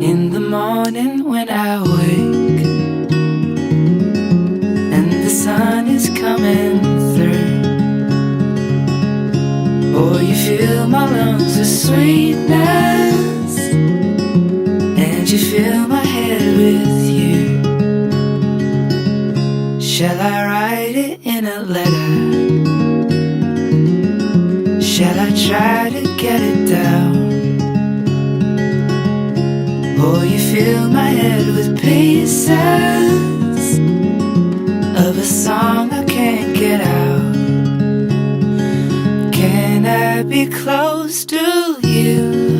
In the morning when I wake and the sun is coming through, oh, you fill my lungs with sweetness and you fill my head with you. Shall I write it in a letter? Shall I try to get it down? Oh, you fill my head with pieces of a song I can't get out. Can I be close to you?